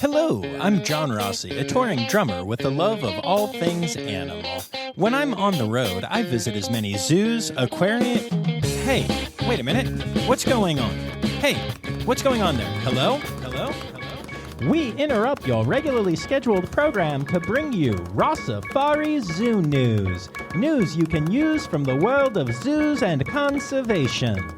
Hello, I'm John Rossi, a touring drummer with a love of all things animal. When I'm on the road, I visit as many zoos, aquariums... Hey, wait a minute. What's going on? Hey, what's going on there? Hello? Hello? Hello? We interrupt your regularly scheduled program to bring you Rossifari Zoo news. News you can use from the world of zoos and conservation.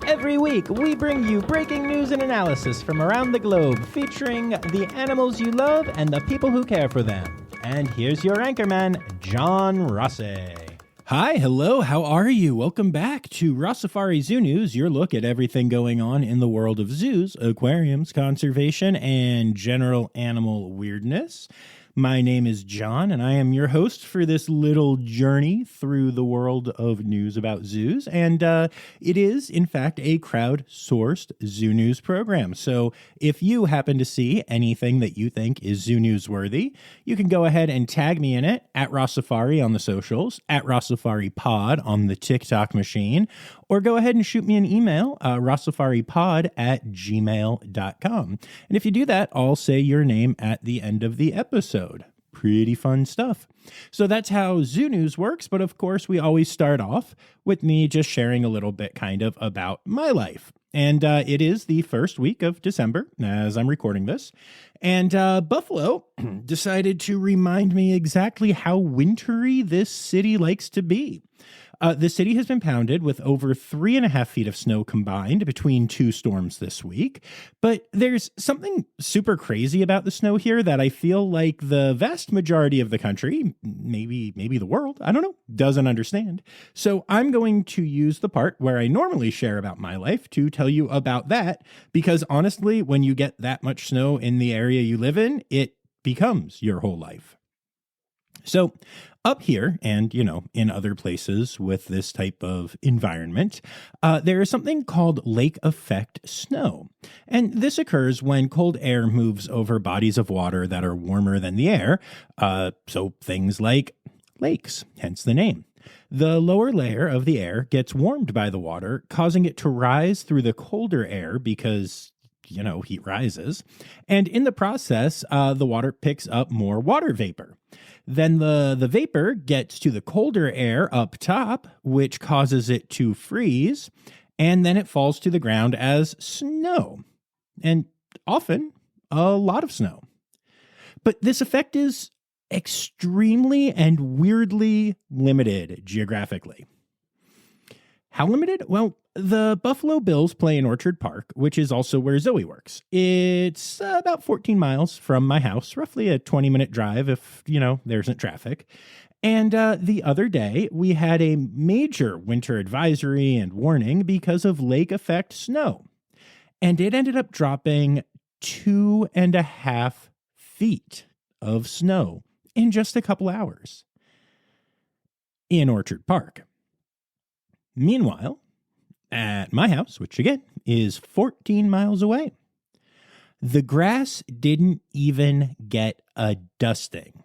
Every week, we bring you breaking news and analysis from around the globe, featuring the animals you love and the people who care for them. And here's your anchorman, John Rossi. Hi, hello, how are you? Welcome back to Rossifari Zoo News, your look at everything going on in the world of zoos, aquariums, conservation, and general animal weirdness. My name is John, and I am your host for this little journey through the world of news about zoos. And it is, in fact, a crowd-sourced zoo news program. So if you happen to see anything that you think is zoo news-worthy, you can go ahead and tag me in it at Rossifari on the socials, at Rossifari Pod on the TikTok machine, or go ahead and shoot me an email, rossifaripod@gmail.com. And if you do that, I'll say your name at the end of the episode. Pretty fun stuff. So that's how Zoo News works, but of course we always start off with me just sharing a little bit kind of about my life. And it is the first week of December as I'm recording this. And Buffalo decided to remind me exactly how wintry this city likes to be. The city has been pounded with over 3.5 feet of snow combined between two storms this week. But there's something super crazy about the snow here that I feel like the vast majority of the country, maybe the world, I don't know, doesn't understand. So I'm going to use the part where I normally share about my life to tell you about that, because honestly, when you get that much snow in the area you live in, it becomes your whole life. So up here and, in other places with this type of environment, there is something called lake effect snow. And this occurs when cold air moves over bodies of water that are warmer than the air. So things like lakes, hence the name. The lower layer of the air gets warmed by the water, causing it to rise through the colder air because heat rises. And in the process, the water picks up more water vapor. Then the vapor gets to the colder air up top, which causes it to freeze, and then it falls to the ground as snow. And often, a lot of snow. But this effect is extremely and weirdly limited geographically. How limited? Well, the Buffalo Bills play in Orchard Park, which is also where Zoe works. It's about 14 miles from my house, roughly a 20-minute drive if, there isn't traffic. And the other day, we had a major winter advisory and warning because of lake effect snow. And it ended up dropping 2.5 feet of snow in just a couple hours in Orchard Park. Meanwhile, at my house, which again is 14 miles away, the grass didn't even get a dusting.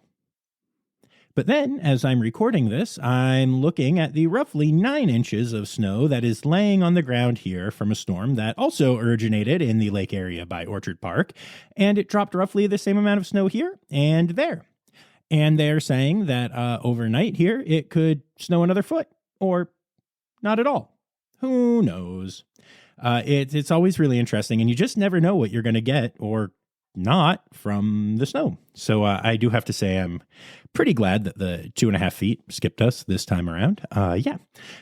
But then, as I'm recording this, I'm looking at the roughly 9 inches of snow that is laying on the ground here from a storm that also originated in the lake area by Orchard Park, and it dropped roughly the same amount of snow here and there. And they're saying that overnight here, it could snow another foot, or not at all. Who knows? It's always really interesting, and you just never know what you're going to get or not from the snow. So I do have to say I'm pretty glad that the 2.5 feet skipped us this time around. Yeah.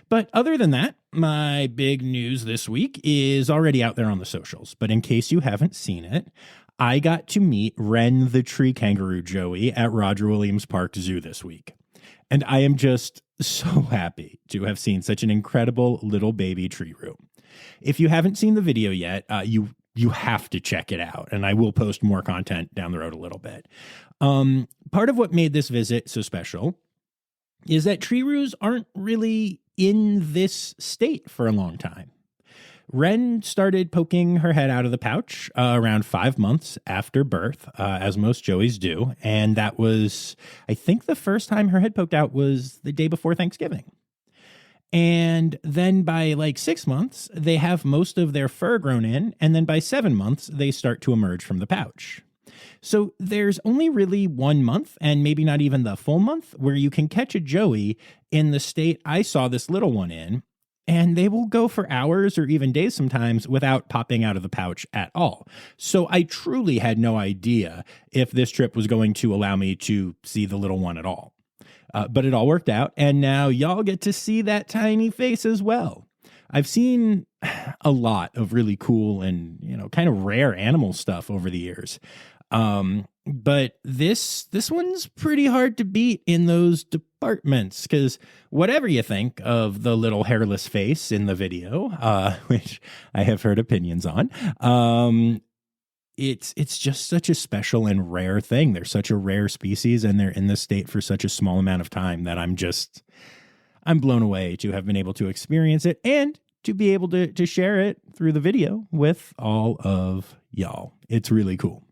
But other than that, my big news this week is already out there on the socials. But in case you haven't seen it, I got to meet Wren the tree kangaroo Joey at Roger Williams Park Zoo this week. And I am just so happy to have seen such an incredible little baby tree room. If you haven't seen the video yet, you have to check it out, and I will post more content down the road a little bit. Part of what made this visit so special is that tree roos aren't really in this state for a long time. Wren started poking her head out of the pouch around 5 months after birth, as most Joeys do. And that was, I think the first time her head poked out was the day before Thanksgiving. And then by 6 months, they have most of their fur grown in. And then by 7 months, they start to emerge from the pouch. So there's only really 1 month, and maybe not even the full month, where you can catch a joey in the state I saw this little one in, and they will go for hours or even days sometimes without popping out of the pouch at all. So I truly had no idea if this trip was going to allow me to see the little one at all. But it all worked out, and now y'all get to see that tiny face as well. I've seen a lot of really cool and, kind of rare animal stuff over the years. But this one's pretty hard to beat in those departments, because whatever you think of the little hairless face in the video, which I have heard opinions on, it's just such a special and rare thing. They're such a rare species, and they're in this state for such a small amount of time that I'm blown away to have been able to experience it and to be able to share it through the video with all of y'all. It's really cool.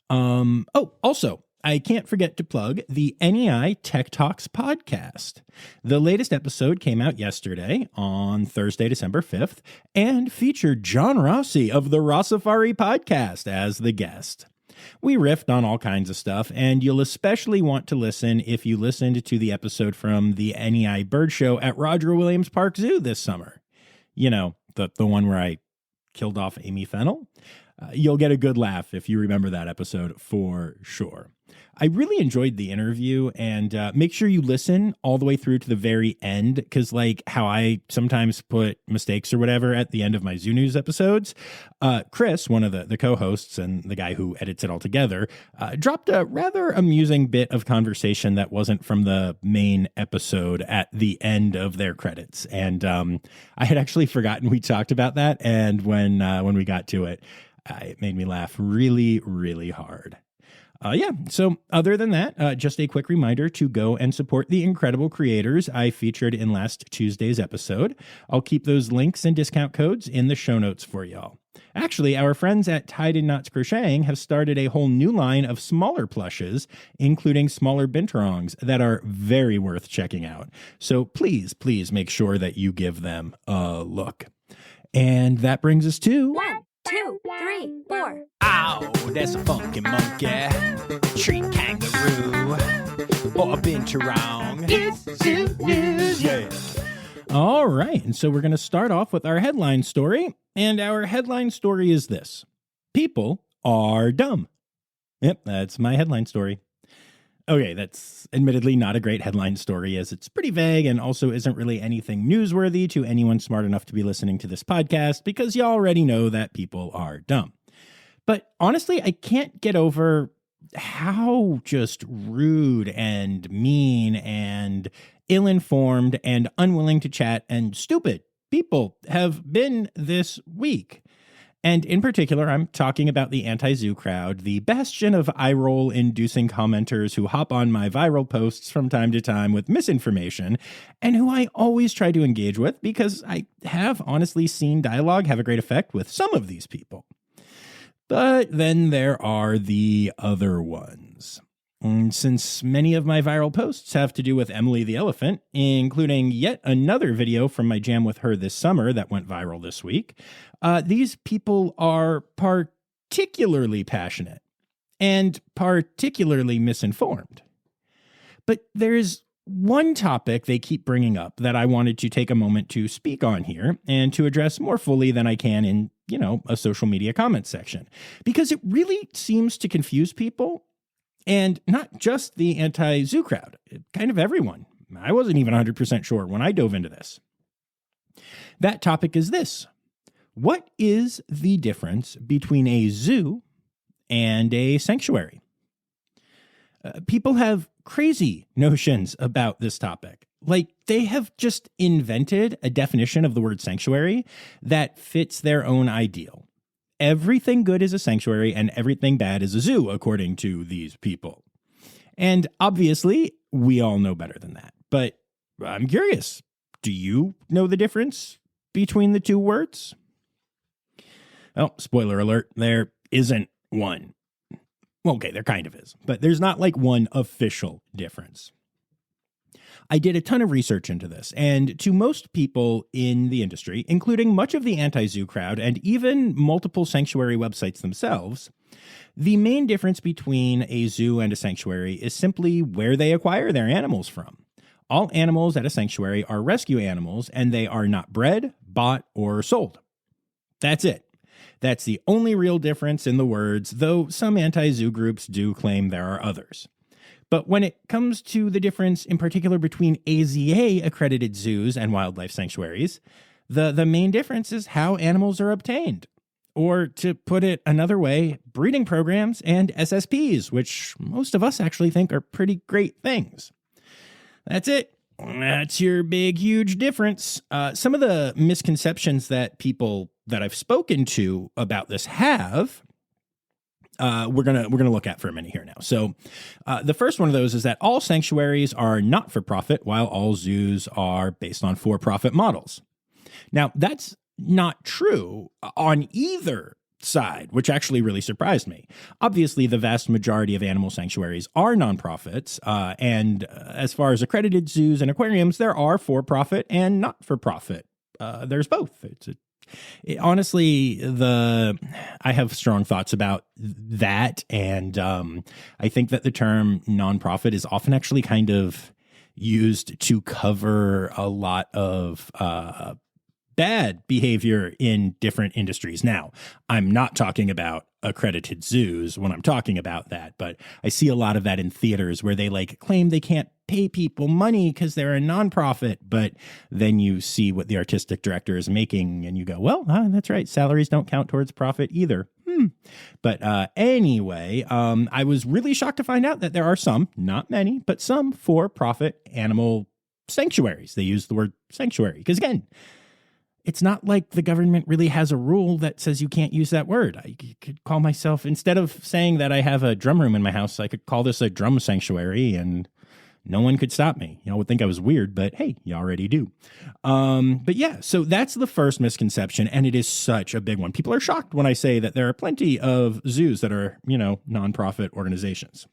Also, I can't forget to plug the NEI Tech Talks Podcast. The latest episode came out yesterday on Thursday, December 5th, and featured John Rossi of the Rossifari Podcast as the guest. We riffed on all kinds of stuff, and you'll especially want to listen if you listened to the episode from the NEI Bird Show at Roger Williams Park Zoo this summer. The one where I killed off Amy Fennell. You'll get a good laugh if you remember that episode for sure. I really enjoyed the interview, and make sure you listen all the way through to the very end, because like how I sometimes put mistakes or whatever at the end of my Zoo News episodes, Chris, one of the co-hosts and the guy who edits it all together, dropped a rather amusing bit of conversation that wasn't from the main episode at the end of their credits. And I had actually forgotten we talked about that, and when we got to it, it made me laugh really, really hard. So other than that, just a quick reminder to go and support the incredible creators I featured in last Tuesday's episode. I'll keep those links and discount codes in the show notes for y'all. Actually, our friends at Tied in Knots Crocheting have started a whole new line of smaller plushes, including smaller binturongs that are very worth checking out. So please make sure that you give them a look. And that brings us to... 1, 2, 3, 4. Ow, that's a funky monkey. Tree kangaroo. Or a binturong. It's Zoo News. Yeah. All right, and so we're going to start off with our headline story, and our headline story is this: people are dumb. Yep, that's my headline story. Okay, that's admittedly not a great headline story, as it's pretty vague and also isn't really anything newsworthy to anyone smart enough to be listening to this podcast, because you already know that people are dumb. But honestly, I can't get over how just rude and mean and ill-informed and unwilling to chat and stupid people have been this week. And in particular, I'm talking about the anti-zoo crowd, the bastion of eye-roll-inducing commenters who hop on my viral posts from time to time with misinformation, and who I always try to engage with because I have honestly seen dialogue have a great effect with some of these people. But then there are the other ones. And since many of my viral posts have to do with Emily the elephant, including yet another video from my jam with her this summer that went viral this week, these people are particularly passionate and particularly misinformed. But there's one topic they keep bringing up that I wanted to take a moment to speak on here and to address more fully than I can in, a social media comment section, because it really seems to confuse people. And not just the anti-zoo crowd, kind of everyone. I wasn't even 100% sure when I dove into this. That topic is this: what is the difference between a zoo and a sanctuary? People have crazy notions about this topic. Like, they have just invented a definition of the word sanctuary that fits their own ideal. Everything good is a sanctuary and everything bad is a zoo, according to these people. And obviously, we all know better than that. But I'm curious, do you know the difference between the two words? Oh, spoiler alert, there isn't one. Okay, there kind of is, but there's not like one official difference. I did a ton of research into this, and to most people in the industry, including much of the anti-zoo crowd and even multiple sanctuary websites themselves, The main difference between a zoo and a sanctuary is simply where they acquire their animals from. All animals at a sanctuary are rescue animals, and they are not bred, bought, or sold. That's it. That's the only real difference in the words, though some anti-zoo groups do claim there are others. But when it comes to the difference in particular between AZA-accredited zoos and wildlife sanctuaries, the main difference is how animals are obtained. Or to put it another way, breeding programs and SSPs, which most of us actually think are pretty great things. That's it. That's your big, huge difference. Some of the misconceptions that people that I've spoken to about this have, we're gonna look at for a minute here now. So the first one of those is that all sanctuaries are not for profit, while all zoos are based on for-profit models. Now, that's not true on either side, which actually really surprised me. Obviously, the vast majority of animal sanctuaries are nonprofits, and as far as accredited zoos and aquariums, there are for-profit and not-for-profit. There's both. Honestly, I have strong thoughts about that, and I think that the term nonprofit is often actually kind of used to cover a lot of bad behavior in different industries. Now, I'm not talking about accredited zoos when I'm talking about that, but I see a lot of that in theaters where they claim they can't pay people money because they're a nonprofit, but then you see what the artistic director is making and you go, well, that's right. Salaries don't count towards profit either. But anyway, I was really shocked to find out that there are some, not many, but some for-profit animal sanctuaries. They use the word sanctuary because, again, it's not like the government really has a rule that says you can't use that word. I could call myself, instead of saying that I have a drum room in my house, I could call this a drum sanctuary and no one could stop me. Y'all would think I was weird, but hey, you already do. But yeah, so that's the first misconception, and it is such a big one. People are shocked when I say that there are plenty of zoos that are, nonprofit organizations.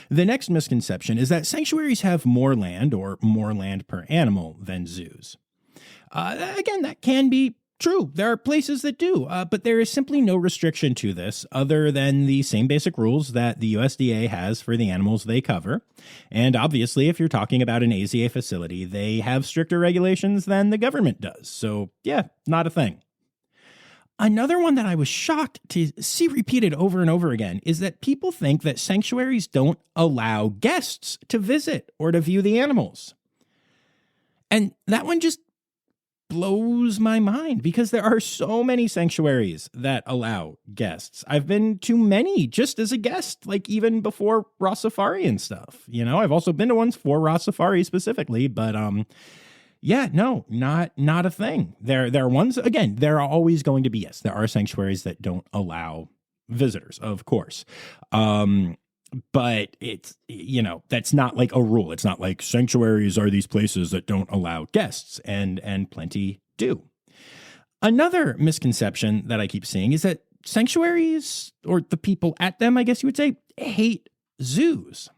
The next misconception is that sanctuaries have more land or more land per animal than zoos. Again, that can be true. There are places that do, but there is simply no restriction to this other than the same basic rules that the USDA has for the animals they cover. And obviously, if you're talking about an AZA facility, they have stricter regulations than the government does. So yeah, not a thing. Another one that I was shocked to see repeated over and over again is that people think that sanctuaries don't allow guests to visit or to view the animals. And that one just blows my mind because there are so many sanctuaries that allow guests. I've been to many just as a guest, even before Rossifari and stuff. I've also been to ones for Rossifari specifically, but yeah, no, not a thing. There are ones, again, there are always going to be, yes, there are sanctuaries that don't allow visitors, of course. But it's, that's not like a rule. It's not like sanctuaries are these places that don't allow guests, and plenty do. Another misconception that I keep seeing is that sanctuaries, or the people at them, I guess you would say, hate zoos.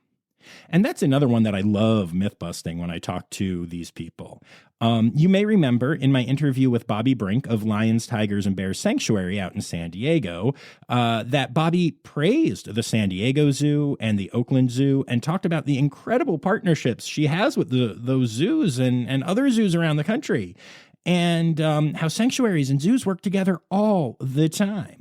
And that's another one that I love myth busting when I talk to these people. You may remember in my interview with Bobby Brink of Lions, Tigers, and Bears Sanctuary out in San Diego, that Bobby praised the San Diego Zoo and the Oakland Zoo and talked about the incredible partnerships she has with those zoos and other zoos around the country, and how sanctuaries and zoos work together all the time.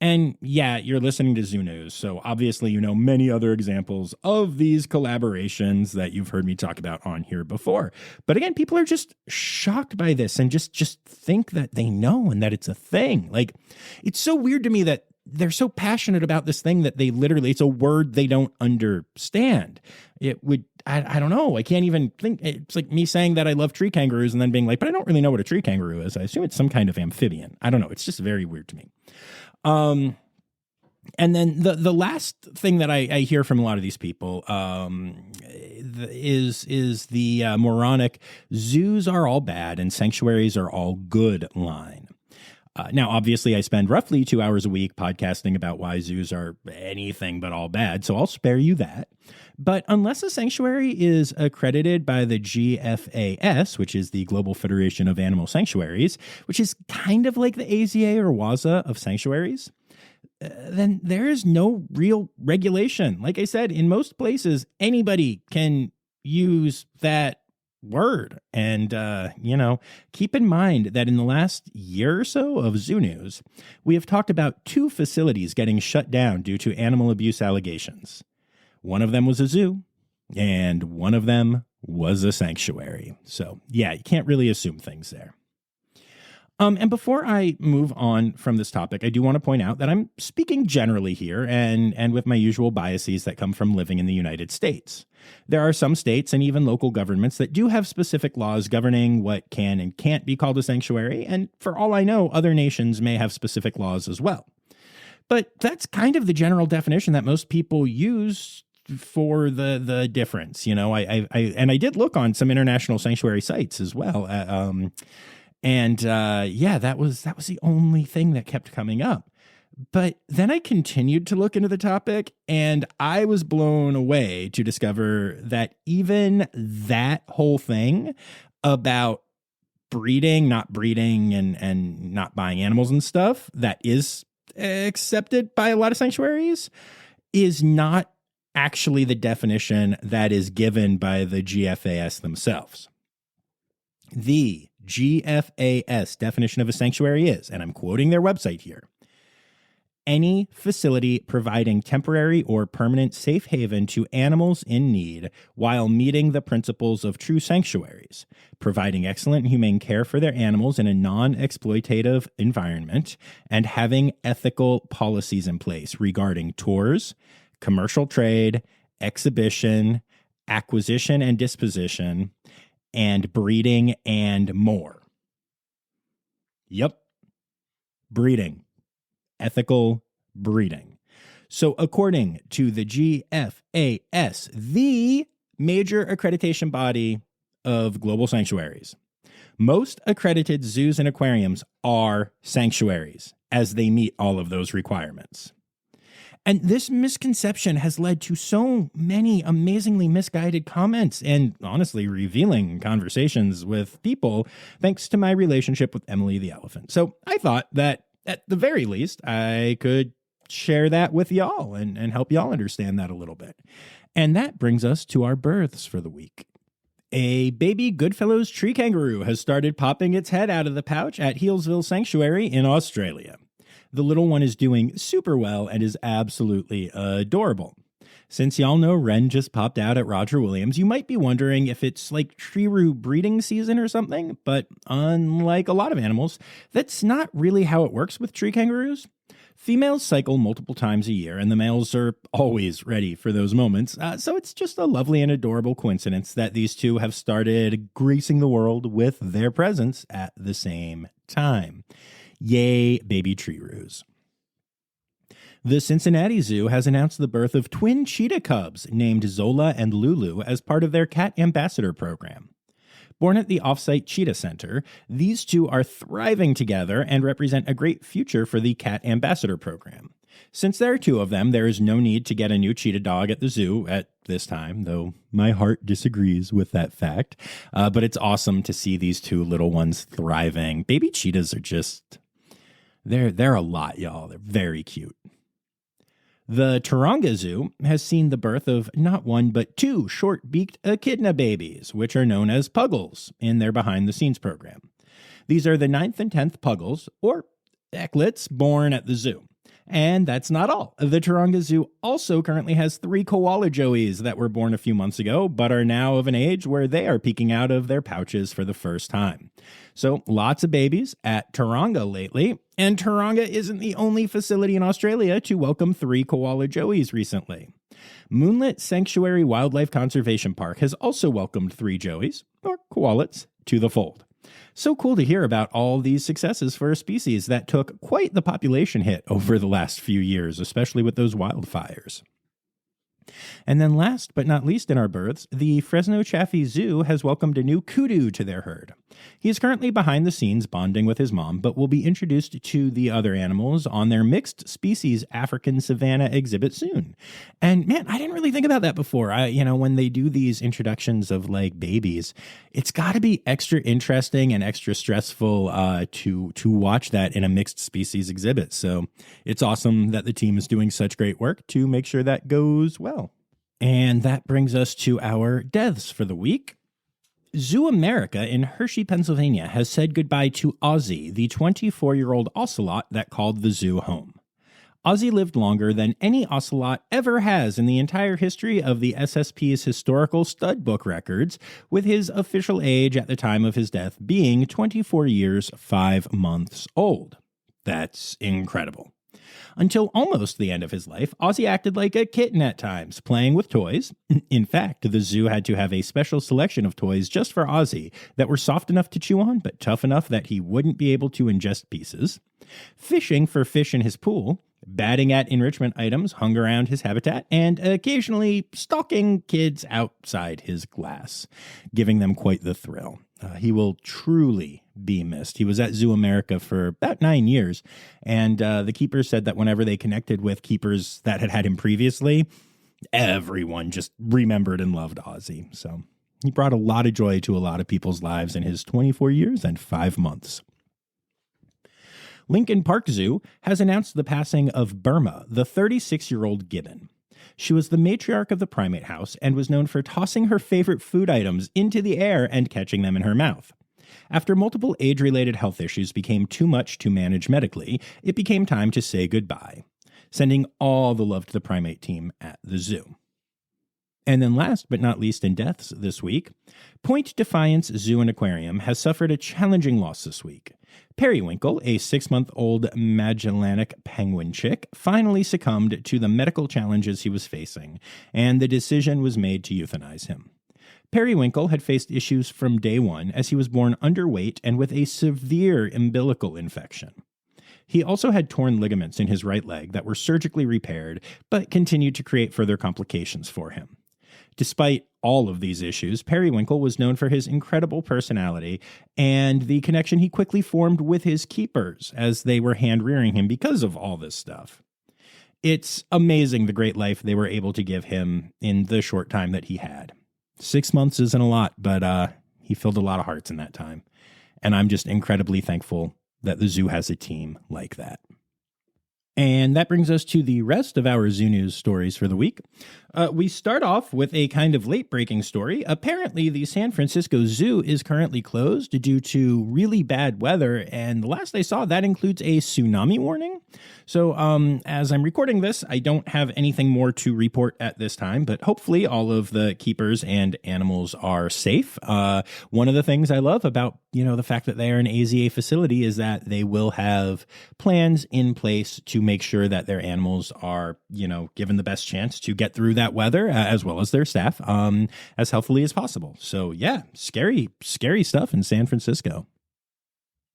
And yeah, you're listening to Zoo News, so obviously you know many other examples of these collaborations that you've heard me talk about on here before. But again, people are just shocked by this and just think that they know and that it's a thing. It's so weird to me that they're so passionate about this thing that they literally, it's a word they don't understand. I don't know. I can't even think. It's like me saying that I love tree kangaroos and then being like, but I don't really know what a tree kangaroo is. I assume it's some kind of amphibian. I don't know. It's just very weird to me. And then the last thing that I hear from a lot of these people is the moronic zoos are all bad and sanctuaries are all good line. Now, obviously, I spend roughly 2 hours a week podcasting about why zoos are anything but all bad, so I'll spare you that. But unless a sanctuary is accredited by the GFAS, which is the Global Federation of Animal Sanctuaries, which is kind of like the AZA or WAZA of sanctuaries, then there is no real regulation. Like I said, in most places, anybody can use that word. And, keep in mind that in the last year or so of Zoo News, we have talked about 2 facilities getting shut down due to animal abuse allegations. One of them was a zoo, and one of them was a sanctuary. So, yeah, you can't really assume things there. And before I move on from this topic, I do want to point out that I'm speaking generally here and with my usual biases that come from living in the United States. There are some states and even local governments that do have specific laws governing what can and can't be called a sanctuary, and for all I know, other nations may have specific laws as well. But that's kind of the general definition that most people use for the difference. I did look on some international sanctuary sites as well. That was the only thing that kept coming up. But then I continued to look into the topic, and I was blown away to discover that even that whole thing about breeding, not breeding, and not buying animals and stuff that is accepted by a lot of sanctuaries is not actually the definition that is given by the GFAS themselves. The GFAS definition of a sanctuary is, and I'm quoting their website here, any facility providing temporary or permanent safe haven to animals in need while meeting the principles of true sanctuaries, providing excellent and humane care for their animals in a non-exploitative environment, and having ethical policies in place regarding tours, commercial trade, exhibition, acquisition and disposition, and breeding, and more. Yep. Breeding. Ethical breeding. So according to the GFAS, the major accreditation body of global sanctuaries, most accredited zoos and aquariums are sanctuaries, as they meet all of those requirements. And this misconception has led to so many amazingly misguided comments and honestly revealing conversations with people thanks to my relationship with Emily the elephant. So I thought that at the very least, I could share that with y'all and help y'all understand that a little bit. And that brings us to our births for the week. A baby Goodfellows tree kangaroo has started popping its head out of the pouch at Healesville Sanctuary in Australia. The little one is doing super well and is absolutely adorable. Since y'all know Ren just popped out at Roger Williams, you might be wondering if it's like Shrew breeding season or something, but unlike a lot of animals, that's not really how it works with tree kangaroos. Females cycle multiple times a year, and the males are always ready for those moments, so it's just a lovely and adorable coincidence that these two have started gracing the world with their presence at the same time. Yay, baby treeroos. The Cincinnati Zoo has announced the birth of twin cheetah cubs named Zola and Lulu as part of their Cat Ambassador program. Born at the Offsite Cheetah Center, these two are thriving together and represent a great future for the Cat Ambassador program. Since there are 2 of them, there is no need to get a new cheetah dog at the zoo at this time, though my heart disagrees with that fact. But it's awesome to see these 2 little ones thriving. Baby cheetahs are just... They're a lot, y'all. They're very cute. The Taronga Zoo has seen the birth of not 1 but 2 short-beaked echidna babies, which are known as puggles in their behind-the-scenes program. These are the 9th and 10th puggles, or ecklets, born at the zoo. And that's not all. The Taronga Zoo also currently has 3 koala joeys that were born a few months ago, but are now of an age where they are peeking out of their pouches for the first time. So lots of babies at Taronga lately, and Taronga isn't the only facility in Australia to welcome 3 koala joeys recently. Moonlit Sanctuary Wildlife Conservation Park has also welcomed 3 joeys, or koalats, to the fold. So cool to hear about all these successes for a species that took quite the population hit over the last few years, especially with those wildfires. And then last but not least in our berths, the Fresno Chaffee Zoo has welcomed a new kudu to their herd. He is currently behind the scenes bonding with his mom, but will be introduced to the other animals on their mixed species African savanna exhibit soon. And man, I didn't really think about that before. When they do these introductions of like babies, it's got to be extra interesting and extra stressful to watch that in a mixed species exhibit. So it's awesome that the team is doing such great work to make sure that goes well. And that brings us to our deaths for the week. ZooAmerica in Hershey, Pennsylvania has said goodbye to Ozzy, the 24-year-old ocelot that called the zoo home. Ozzy lived longer than any ocelot ever has in the entire history of the SSP's historical stud book records, with his official age at the time of his death being 24 years, 5 months old. That's incredible. Until almost the end of his life, Ozzy acted like a kitten at times, playing with toys. In fact, the zoo had to have a special selection of toys just for Ozzy that were soft enough to chew on, but tough enough that he wouldn't be able to ingest pieces. Fishing for fish in his pool, batting at enrichment items hung around his habitat, and occasionally stalking kids outside his glass, giving them quite the thrill. He will truly be missed. He was at ZooAmerica for about 9 years, and the keepers said that whenever they connected with keepers that had him previously, everyone just remembered and loved Ozzy. So he brought a lot of joy to a lot of people's lives in his 24 years and 5 months. Lincoln Park Zoo has announced the passing of Burma, the 36-year-old gibbon. She was the matriarch of the primate house and was known for tossing her favorite food items into the air and catching them in her mouth. After multiple age-related health issues became too much to manage medically, it became time to say goodbye, sending all the love to the primate team at the zoo. And then last but not least in deaths this week, Point Defiance Zoo and Aquarium has suffered a challenging loss this week. Periwinkle, a 6-month-old Magellanic penguin chick, finally succumbed to the medical challenges he was facing, and the decision was made to euthanize him. Periwinkle had faced issues from day one as he was born underweight and with a severe umbilical infection. He also had torn ligaments in his right leg that were surgically repaired, but continued to create further complications for him. Despite all of these issues, Periwinkle was known for his incredible personality and the connection he quickly formed with his keepers as they were hand-rearing him because of all this stuff. It's amazing the great life they were able to give him in the short time that he had. 6 months isn't a lot, but he filled a lot of hearts in that time. And I'm just incredibly thankful that the zoo has a team like that. And that brings us to the rest of our Zoo News stories for the week. We start off with a kind of late-breaking story. Apparently, the San Francisco Zoo is currently closed due to really bad weather, and the last I saw, that includes a tsunami warning. So, as I'm recording this, I don't have anything more to report at this time, but hopefully all of the keepers and animals are safe. One of the things I love about, the fact that they are an AZA facility is that they will have plans in place to make sure that their animals are, given the best chance to get through that weather, as well as their staff, as healthily as possible. So yeah, scary stuff in San Francisco.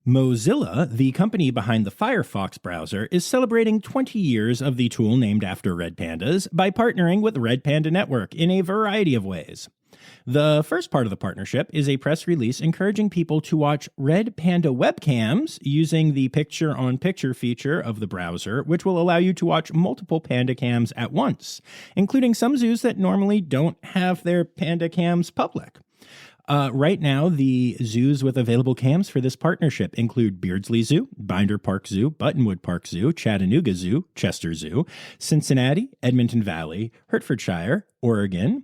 Mozilla, the company behind the Firefox browser, is celebrating 20 years of the tool named after red pandas by partnering with Red Panda Network in a variety of ways. The first part of the partnership is a press release encouraging people to watch Red Panda webcams using the picture-on-picture feature of the browser, which will allow you to watch multiple panda cams at once, including some zoos that normally don't have their panda cams public. Right now, the zoos with available cams for this partnership include Beardsley Zoo, Binder Park Zoo, Buttonwood Park Zoo, Chattanooga Zoo, Chester Zoo, Cincinnati, Edmonton Valley, Hertfordshire, Oregon,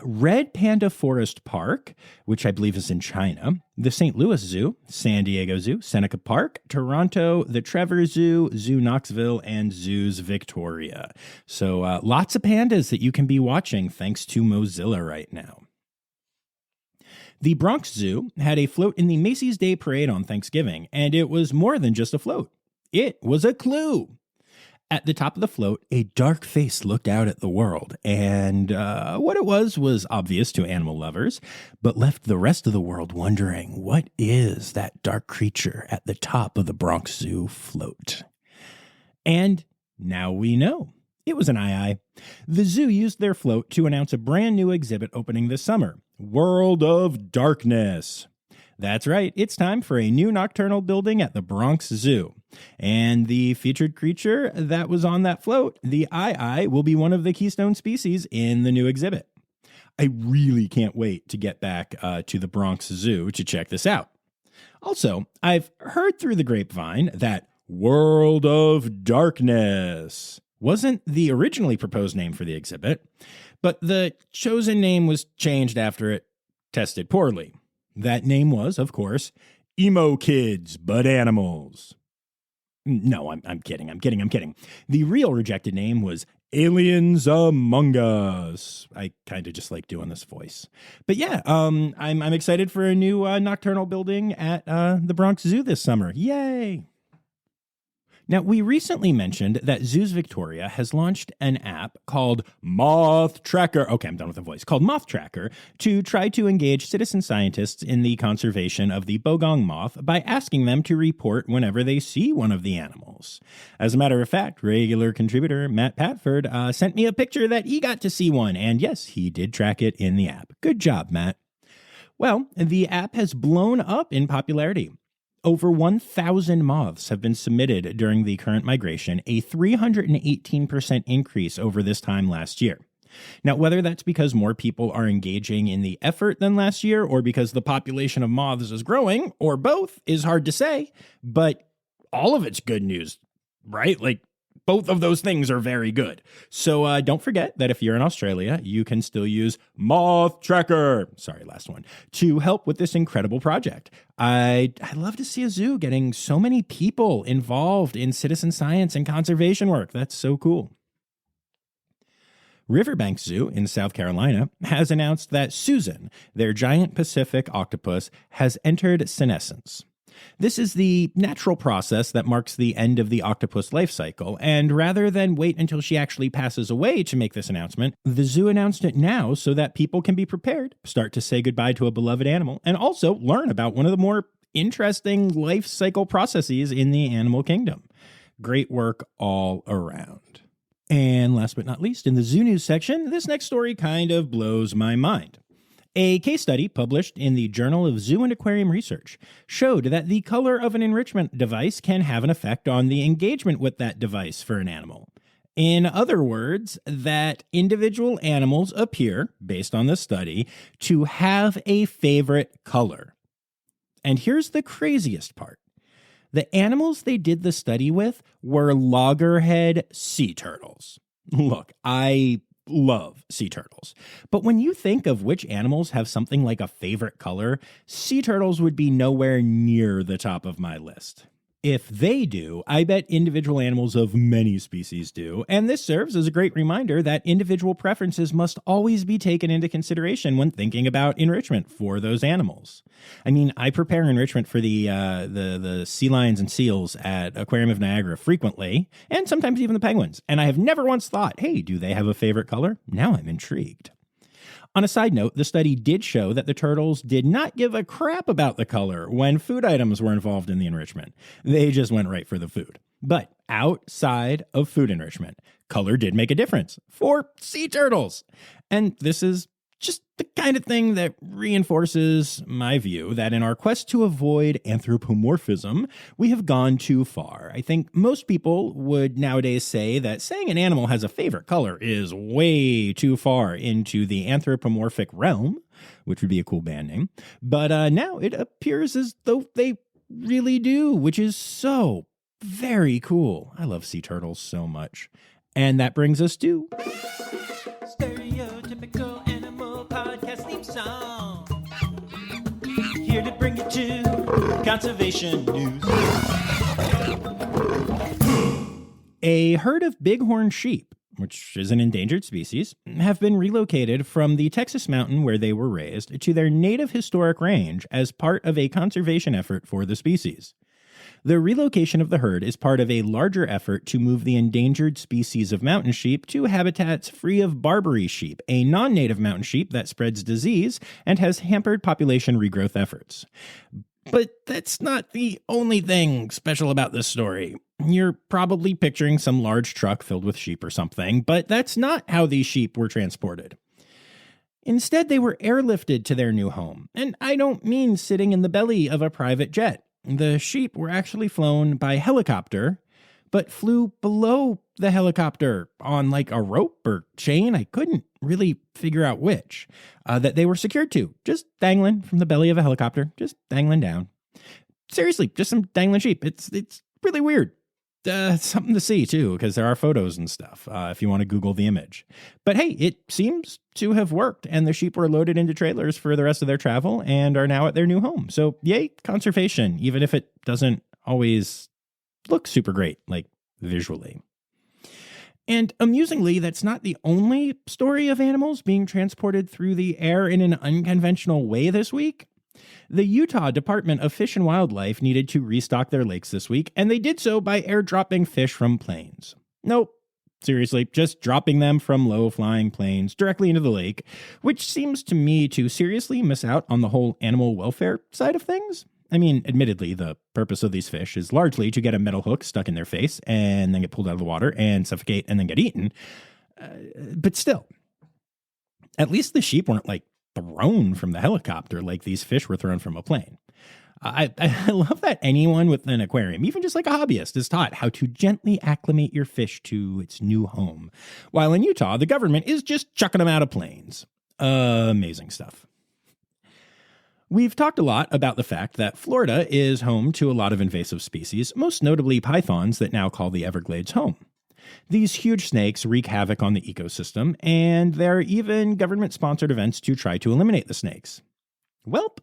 Red Panda Forest Park, which I believe is in China, the St. Louis Zoo, San Diego Zoo, Seneca Park, Toronto, the Trevor Zoo, Zoo Knoxville, and Zoos Victoria. So lots of pandas that you can be watching thanks to Mozilla right now. The Bronx Zoo had a float in the Macy's Day Parade on Thanksgiving, and it was more than just a float. It was a clue. At the top of the float, a dark face looked out at the world, and what it was obvious to animal lovers, but left the rest of the world wondering, what is that dark creature at the top of the Bronx Zoo float? And now we know. It was an aye. The zoo used their float to announce a brand new exhibit opening this summer, World of Darkness. That's right, it's time for a new nocturnal building at the Bronx Zoo. And the featured creature that was on that float, the aye, will be one of the keystone species in the new exhibit. I really can't wait to get back to the Bronx Zoo to check this out. Also, I've heard through the grapevine that World of Darkness wasn't the originally proposed name for the exhibit, but the chosen name was changed after it tested poorly. That name was, of course, Emo Kids But Animals. No, I'm kidding. The real rejected name was Aliens Among Us. I kind of just like doing this voice. But yeah, I'm excited for a new nocturnal building at the Bronx Zoo this summer. Yay! Now, we recently mentioned that Zoos Victoria has launched an app called Moth Tracker. Okay, I'm done with the voice. Called Moth Tracker to try to engage citizen scientists in the conservation of the bogong moth by asking them to report whenever they see one of the animals. As a matter of fact, regular contributor Matt Patford sent me a picture that he got to see one, and yes, he did track it in the app. Good job, Matt. Well, the app has blown up in popularity. Over 1,000 moths have been submitted during the current migration, a 318% increase over this time last year. Now, whether that's because more people are engaging in the effort than last year, or because the population of moths is growing, or both, is hard to say, but all of it's good news, right? Like, both of those things are very good. So don't forget that if you're in Australia, you can still use Moth Tracker, to help with this incredible project. I'd love to see a zoo getting so many people involved in citizen science and conservation work. That's so cool. Riverbanks Zoo in South Carolina has announced that Susan, their giant Pacific octopus, has entered senescence. This is the natural process that marks the end of the octopus life cycle, and rather than wait until she actually passes away to make this announcement, the zoo announced it now so that people can be prepared, start to say goodbye to a beloved animal, and also learn about one of the more interesting life cycle processes in the animal kingdom. Great work all around. And last but not least, in the zoo news section, this next story kind of blows my mind. A case study published in the Journal of Zoo and Aquarium Research showed that the color of an enrichment device can have an effect on the engagement with that device for an animal. In other words, that individual animals appear, based on the study, to have a favorite color. And here's the craziest part. The animals they did the study with were loggerhead sea turtles. Look, I love sea turtles. But when you think of which animals have something like a favorite color, sea turtles would be nowhere near the top of my list. If they do, I bet individual animals of many species do, and this serves as a great reminder that individual preferences must always be taken into consideration when thinking about enrichment for those animals. I mean, I prepare enrichment for the sea lions and seals at Aquarium of Niagara frequently, and sometimes even the penguins, and I have never once thought, hey, do they have a favorite color? Now I'm intrigued. On a side note, the study did show that the turtles did not give a crap about the color when food items were involved in the enrichment. They just went right for the food. But outside of food enrichment, color did make a difference for sea turtles. And this is just the kind of thing that reinforces my view that in our quest to avoid anthropomorphism, we have gone too far. I think most people would nowadays say that saying an animal has a favorite color is way too far into the anthropomorphic realm, which would be a cool band name. But now it appears as though they really do, which is so very cool. I love sea turtles so much. And that brings us to Stereotypical Animal Podcast theme song. Here to bring you to conservation news. A herd of bighorn sheep, which is an endangered species, have been relocated from the Texas mountain where they were raised to their native historic range as part of a conservation effort for the species. The relocation of the herd is part of a larger effort to move the endangered species of mountain sheep to habitats free of Barbary sheep, a non-native mountain sheep that spreads disease and has hampered population regrowth efforts. But that's not the only thing special about this story. You're probably picturing some large truck filled with sheep or something, but that's not how these sheep were transported. Instead, they were airlifted to their new home, and I don't mean sitting in the belly of a private jet. The sheep were actually flown by helicopter, but flew below the helicopter on like a rope or chain. I couldn't really figure out which, that they were secured to, just dangling from the belly of a helicopter, just dangling down. Seriously, just some dangling sheep. It's really weird. Something to see, too, because there are photos and stuff, if you want to Google the image. But hey, it seems to have worked, and the sheep were loaded into trailers for the rest of their travel and are now at their new home. So yay, conservation, even if it doesn't always look super great, like visually. And amusingly, that's not the only story of animals being transported through the air in an unconventional way this week. The Utah Department of Fish and Wildlife needed to restock their lakes this week, and they did so by airdropping fish from planes. Nope, seriously, just dropping them from low-flying planes directly into the lake, which seems to me to seriously miss out on the whole animal welfare side of things. I mean, admittedly, the purpose of these fish is largely to get a metal hook stuck in their face and then get pulled out of the water and suffocate and then get eaten. But still, at least the sheep weren't like thrown from the helicopter like these fish were thrown from a plane. I love that anyone with an aquarium, even just like a hobbyist, is taught how to gently acclimate your fish to its new home. While in Utah, the government is just chucking them out of planes. Amazing stuff. We've talked a lot about the fact that Florida is home to a lot of invasive species, most notably pythons that now call the Everglades home. These huge snakes wreak havoc on the ecosystem, and there are even government-sponsored events to try to eliminate the snakes. Welp,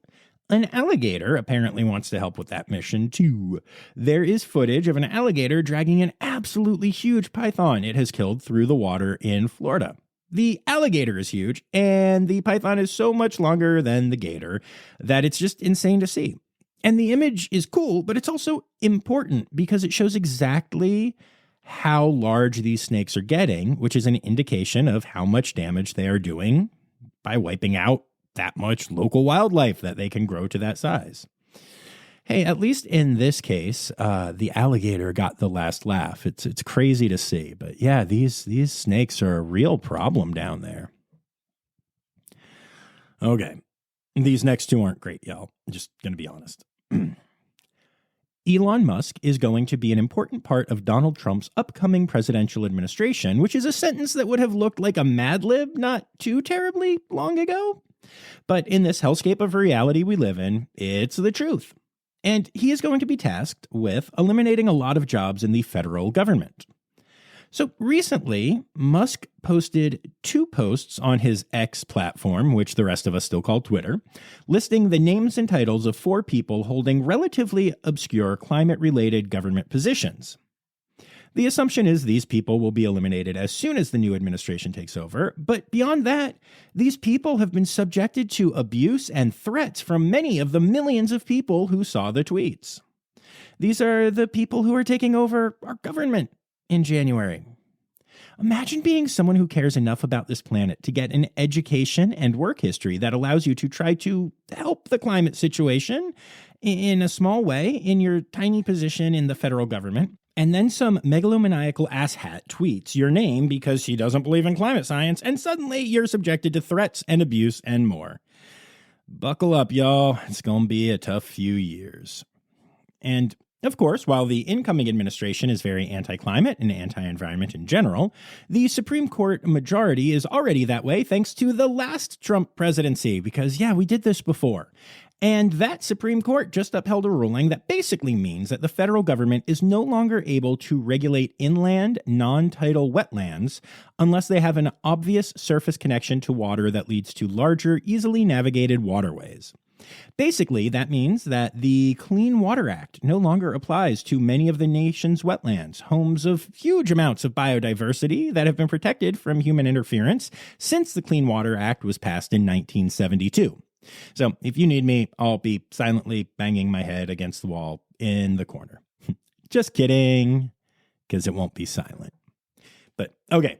an alligator apparently wants to help with that mission, too. There is footage of an alligator dragging an absolutely huge python it has killed through the water in Florida. The alligator is huge, and the python is so much longer than the gator that it's just insane to see. And the image is cool, but it's also important because it shows exactly how large these snakes are getting, which is an indication of how much damage they are doing by wiping out that much local wildlife that they can grow to that size. Hey, at least in this case, the alligator got the last laugh. It's crazy to see, but yeah, these snakes are a real problem down there. Okay, these next two aren't great, y'all. I'm just gonna be honest. Elon Musk is going to be an important part of Donald Trump's upcoming presidential administration, which is a sentence that would have looked like a Mad Lib not too terribly long ago. But in this hellscape of reality we live in, it's the truth. And he is going to be tasked with eliminating a lot of jobs in the federal government. So recently, Musk posted 2 posts on his X platform, which the rest of us still call Twitter, listing the names and titles of 4 people holding relatively obscure climate-related government positions. The assumption is these people will be eliminated as soon as the new administration takes over, but beyond that, these people have been subjected to abuse and threats from many of the millions of people who saw the tweets. These are the people who are taking over our government in January. Imagine being someone who cares enough about this planet to get an education and work history that allows you to try to help the climate situation in a small way in your tiny position in the federal government, and then some megalomaniacal asshat tweets your name because he doesn't believe in climate science, and suddenly you're subjected to threats and abuse and more. Buckle up, y'all. It's gonna be a tough few years. And of course, while the incoming administration is very anti-climate and anti-environment in general, the Supreme Court majority is already that way thanks to the last Trump presidency, because yeah, we did this before. And that Supreme Court just upheld a ruling that basically means that the federal government is no longer able to regulate inland, non-tidal wetlands unless they have an obvious surface connection to water that leads to larger, easily navigated waterways. Basically, that means that the Clean Water Act no longer applies to many of the nation's wetlands, homes of huge amounts of biodiversity that have been protected from human interference since the Clean Water Act was passed in 1972. So if you need me, I'll be silently banging my head against the wall in the corner. Just kidding, because it won't be silent. But okay,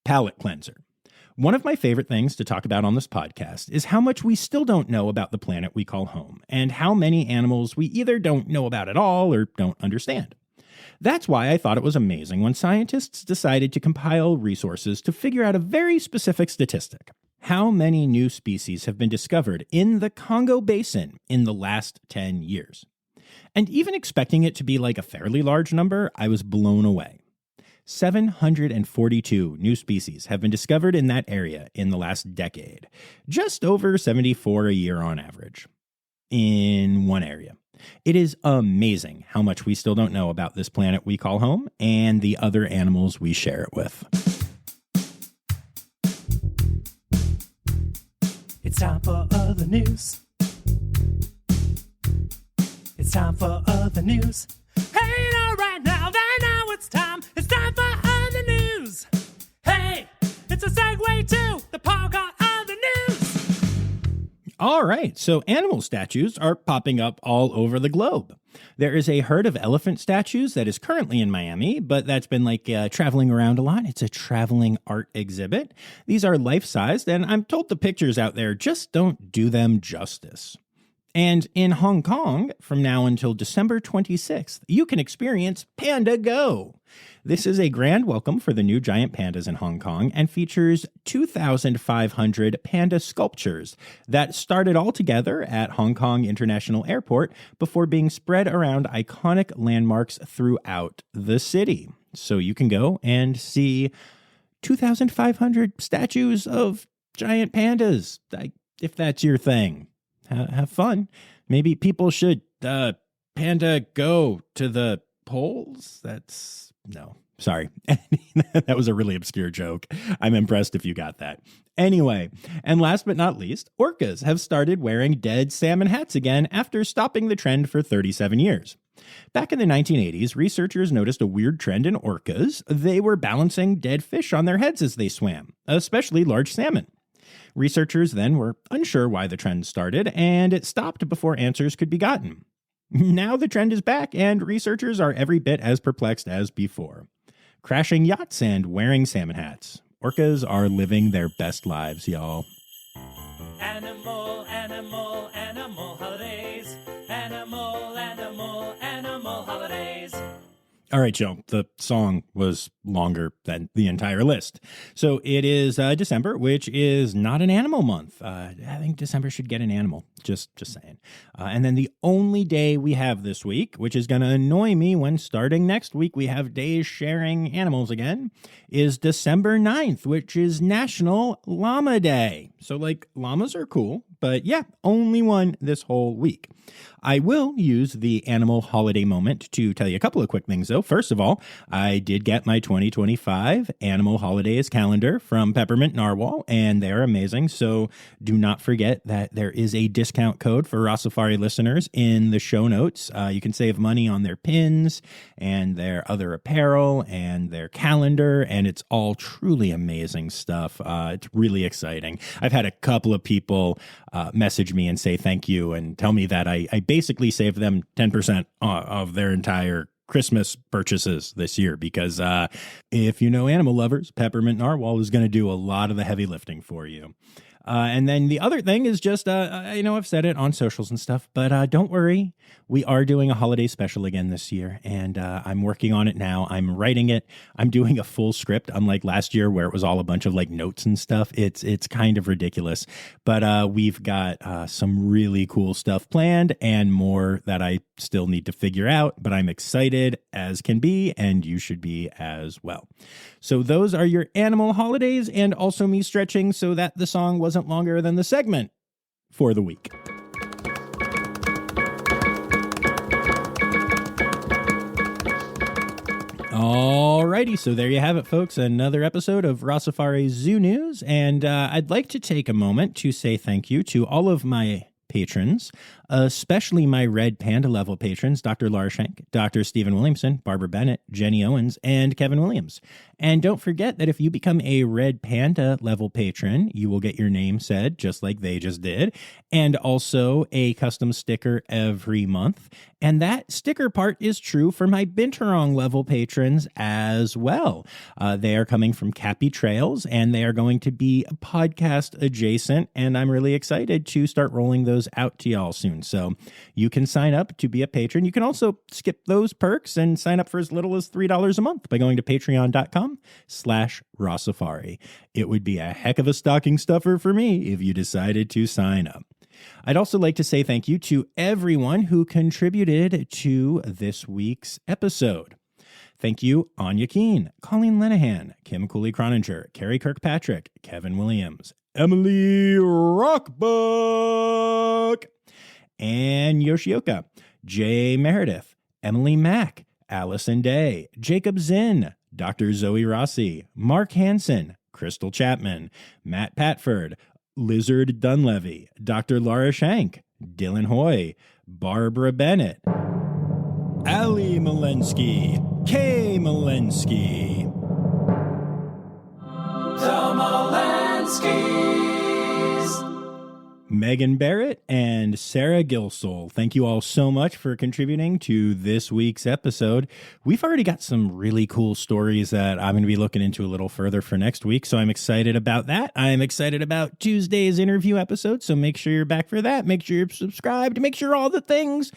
palate cleanser. One of my favorite things to talk about on this podcast is how much we still don't know about the planet we call home, and how many animals we either don't know about at all or don't understand. That's why I thought it was amazing when scientists decided to compile resources to figure out a very specific statistic. How many new species have been discovered in the Congo Basin in the last 10 years? And even expecting it to be like a fairly large number, I was blown away. 742 new species have been discovered in that area in the last decade, just over 74 a year on average, in one area. It is amazing how much we still don't know about this planet we call home and the other animals we share it with. It's time for other news. It's time for other news. Hey, now, right now, it's time. It's time for other news. Hey, it's a segue to the part called other news. All right, so animal statues are popping up all over the globe. There is a herd of elephant statues that is currently in Miami, but that's been traveling around a lot. It's a traveling art exhibit. These are life-sized, and I'm told the pictures out there just don't do them justice. And in Hong Kong, from now until December 26th, you can experience Panda Go. This is a grand welcome for the new giant pandas in Hong Kong and features 2,500 panda sculptures that started all together at Hong Kong International Airport before being spread around iconic landmarks throughout the city. So you can go and see 2,500 statues of giant pandas, if that's your thing. Have fun. Maybe people should panda go to the polls. No, sorry. That was a really obscure joke. I'm impressed if you got that. Anyway, and last but not least, orcas have started wearing dead salmon hats again after stopping the trend for 37 years. Back in the 1980s, researchers noticed a weird trend in orcas. They were balancing dead fish on their heads as they swam, especially large salmon. Researchers then were unsure why the trend started, and it stopped before answers could be gotten. Now the trend is back, and researchers are every bit as perplexed as before. Crashing yachts and wearing salmon hats. Orcas are living their best lives, y'all. Animal, animal, animal holidays. Animal, animal, animal holidays. All right, Joe, the song was longer than the entire list. So it is December, which is not an animal month. I think December should get an animal, just saying. And then the only day we have this week, which is going to annoy me when starting next week we have days sharing animals again, is December 9th, which is National Llama Day. So llamas are cool, but yeah, only one this whole week. I will use the animal holiday moment to tell you a couple of quick things, though. First of all, I did get my 2025 Animal Holidays calendar from Peppermint Narwhal, and they're amazing. So do not forget that there is a discount code for Rossifari listeners in the show notes. You can save money on their pins and their other apparel and their calendar, and it's all truly amazing stuff. It's really exciting. I've had a couple of people message me and say thank you and tell me that I basically saved them 10% of their entire Christmas purchases this year because if you know animal lovers, Peppermint Narwhal is going to do a lot of the heavy lifting for you. And then the other thing is just, I've said it on socials and stuff, but don't worry. We are doing a holiday special again this year, and I'm working on it now. I'm writing it. I'm doing a full script, unlike last year where it was all a bunch of notes and stuff. It's kind of ridiculous, but we've got some really cool stuff planned and more that I still need to figure out, but I'm excited as can be, and you should be as well. So those are your animal holidays, and also me stretching so that the song wasn't longer than the segment for the week. Alrighty, so there you have it, folks. Another episode of Rossifari Zoo News, and I'd like to take a moment to say thank you to all of my patrons, especially my Red Panda level patrons, Dr. Laura Schenk, Dr. Stephen Williamson, Barbara Bennett, Jenny Owens, and Kevin Williams. And don't forget that if you become a Red Panda level patron, you will get your name said just like they just did, and also a custom sticker every month. And that sticker part is true for my Binturong level patrons as well. They are coming from Cappy Trails, and they are going to be podcast adjacent, and I'm really excited to start rolling those those out to y'all soon. So you can sign up to be a patron. You can also skip those perks and sign up for as little as $3 a month by going to patreon.com/Rossifari. It would be a heck of a stocking stuffer for me if you decided to sign up. I'd also like to say thank you to everyone who contributed to this week's episode. Thank you, Anya Keene, Colleen Lenahan, Kim Cooley-Croninger, Carrie Kirkpatrick, Kevin Williams, Emily Rockbuck, Ann Yoshioka, Jay Meredith, Emily Mack, Allison Day, Jacob Zinn, Dr. Zoe Rossi, Mark Hansen, Crystal Chapman, Matt Patford, Lizard Dunlevy, Dr. Laura Shank, Dylan Hoy, Barbara Bennett, Ali Malensky, Kay Malensky, The Malenskys. Megan Barrett, and Sarah Gilsol. Thank you all so much for contributing to this week's episode. We've already got some really cool stories that I'm going to be looking into a little further for next week, so I'm excited about that. I'm excited about Tuesday's interview episode, so make sure you're back for that. Make sure you're subscribed. Make sure all the things.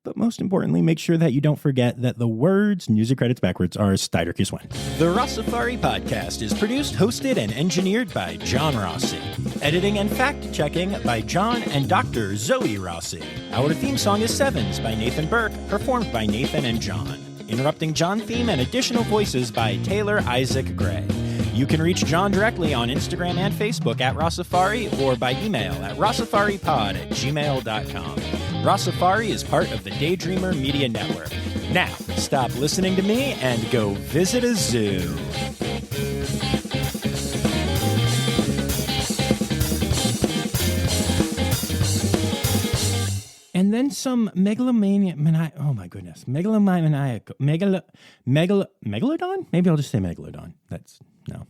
But most importantly, make sure that you don't forget that the words Music Credits Backwards are Steiderkis one. The Rossifari Podcast is produced, hosted, and engineered by John Rossi. Editing and fact-checking by John and Dr. Zoe Rossi. Our theme song is Sevens by Nathan Burke, performed by Nathan and John. Interrupting John theme and additional voices by Taylor Isaac Gray. You can reach John directly on Instagram and Facebook at Rossifari or by email at rossifaripod@gmail.com. Rossifari is part of the Daydreamer Media Network. Now, stop listening to me and go visit a zoo. And then some megalomania, oh my goodness, megalomaniacal, megalodon? Maybe I'll just say megalodon. No.